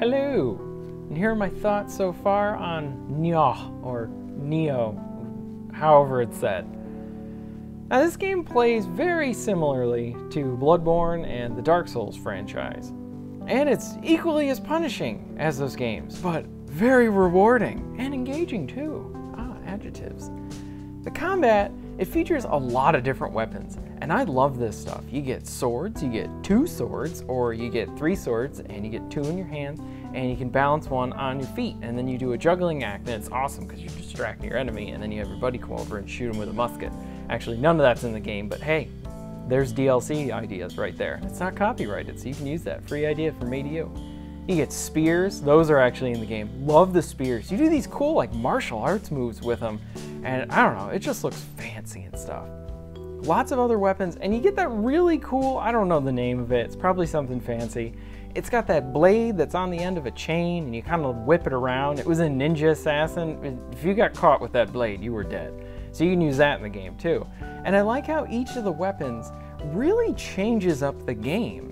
Hello, and here are my thoughts so far on Nioh, or Nioh, however it's said. Now this game plays very similarly to Bloodborne and the Dark Souls franchise, and it's equally as punishing as those games, but very rewarding and engaging too. Adjectives. The combat, it features a lot of different weapons, and I love this stuff. You get swords, you get 2 swords, or you get 3 swords, and you get 2 in your hands, and you can balance one on your feet, and then you do a juggling act, and it's awesome because you're distracting your enemy, and then you have your buddy come over and shoot him with a musket. Actually, none of that's in the game, but hey, there's DLC ideas right there. It's not copyrighted, so you can use that. Free idea from me to you. You get spears, those are actually in the game. Love the spears. You do these cool like martial arts moves with them, and I don't know, it just looks fancy and stuff. Lots of other weapons, and you get that really cool, I don't know the name of it, it's probably something fancy. It's got that blade that's on the end of a chain, and you kind of whip it around. It was a ninja assassin. If you got caught with that blade, you were dead. So you can use that in the game too. And I like how each of the weapons really changes up the game.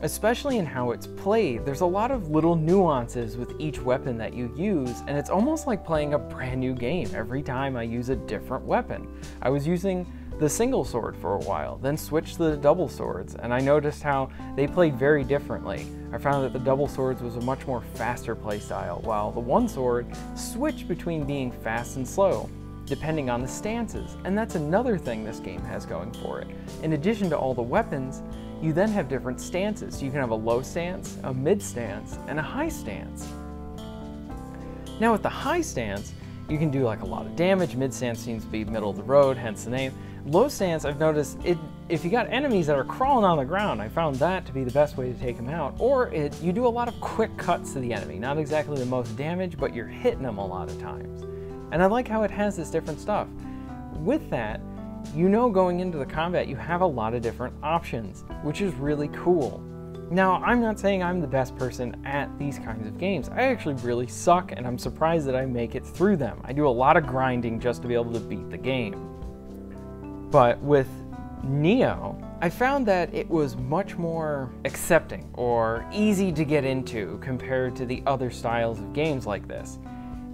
Especially in how it's played. There's a lot of little nuances with each weapon that you use, and it's almost like playing a brand new game every time I use a different weapon. I was using the single sword for a while, then switched to the double swords, and I noticed how they played very differently. I found that the double swords was a much more faster play style, while the one sword switched between being fast and slow, depending on the stances, and that's another thing this game has going for it. In addition to all the weapons, you then have different stances. You can have a low stance, a mid stance, and a high stance. Now with the high stance, you can do like a lot of damage. Mid stance seems to be middle of the road, hence the name. Low stance, I've noticed, if you got enemies that are crawling on the ground, I found that to be the best way to take them out. Or you do a lot of quick cuts to the enemy. Not exactly the most damage, but you're hitting them a lot of times. And I like how it has this different stuff. With that, you know going into the combat you have a lot of different options, which is really cool. Now, I'm not saying I'm the best person at these kinds of games. I actually really suck, and I'm surprised that I make it through them. I do a lot of grinding just to be able to beat the game. But with Nioh, I found that it was much more accepting or easy to get into compared to the other styles of games like this.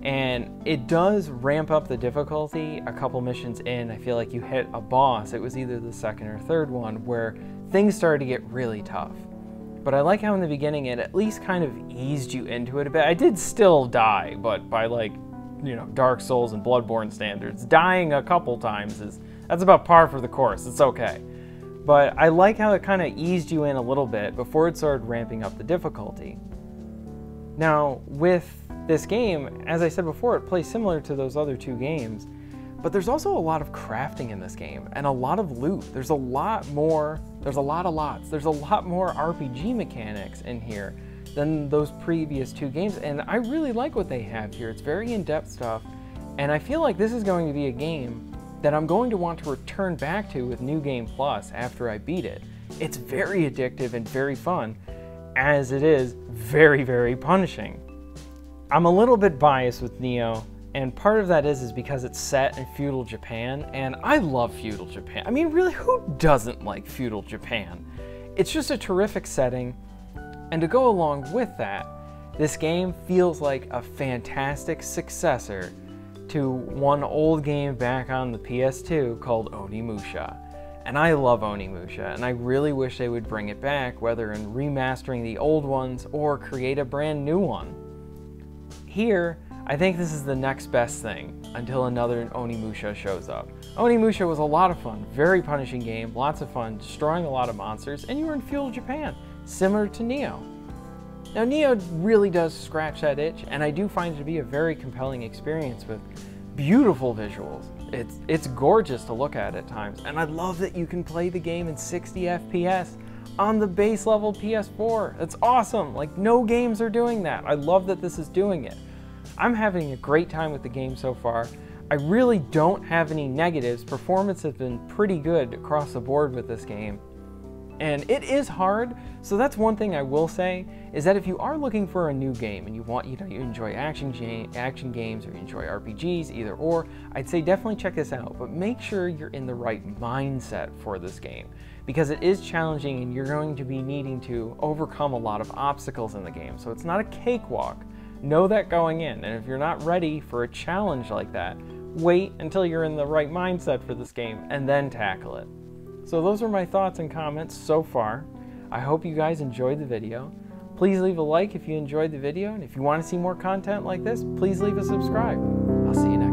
And it does ramp up the difficulty a couple missions in. I feel like you hit a boss, it was either the second or third one, where things started to get really tough. But I like how in the beginning it at least kind of eased you into it a bit. I did still die, but by like, you know, Dark Souls and Bloodborne standards, dying a couple times that's about par for the course, it's okay. But I like how it kind of eased you in a little bit before it started ramping up the difficulty. Now, with this game, as I said before, it plays similar to those other 2 games, but there's also a lot of crafting in this game and a lot of loot. There's a lot more RPG mechanics in here than those previous 2 games, and I really like what they have here. It's very in-depth stuff, and I feel like this is going to be a game that I'm going to want to return back to with New Game Plus after I beat it. It's very addictive and very fun, as it is very, very punishing. I'm a little bit biased with Nioh, and part of that is because it's set in feudal Japan, and I love feudal Japan. I mean, really, who doesn't like feudal Japan? It's just a terrific setting, and to go along with that, this game feels like a fantastic successor to one old game back on the PS2 called Onimusha. And I love Onimusha, and I really wish they would bring it back, whether in remastering the old ones or create a brand new one. Here, I think this is the next best thing until another Onimusha shows up. Onimusha was a lot of fun, very punishing game, lots of fun, destroying a lot of monsters, and you were in feudal Japan, similar to Nioh. Now Nioh really does scratch that itch, and I do find it to be a very compelling experience with beautiful visuals. It's gorgeous to look at times, and I love that you can play the game in 60 FPS on the base level PS4. It's awesome. Like, no games are doing that. I love that this is doing it. I'm having a great time with the game so far. I really don't have any negatives. Performance has been pretty good across the board with this game. And it is hard, so that's one thing I will say, is that if you are looking for a new game and you enjoy action games or you enjoy RPGs, either or, I'd say definitely check this out, but make sure you're in the right mindset for this game. because it is challenging and you're going to be needing to overcome a lot of obstacles in the game. So it's not a cakewalk. Know that going in, and if you're not ready for a challenge like that, wait until you're in the right mindset for this game and then tackle it. So those are my thoughts and comments so far. I hope you guys enjoyed the video. Please leave a like if you enjoyed the video, and if you want to see more content like this, please leave a subscribe. I'll see you next time.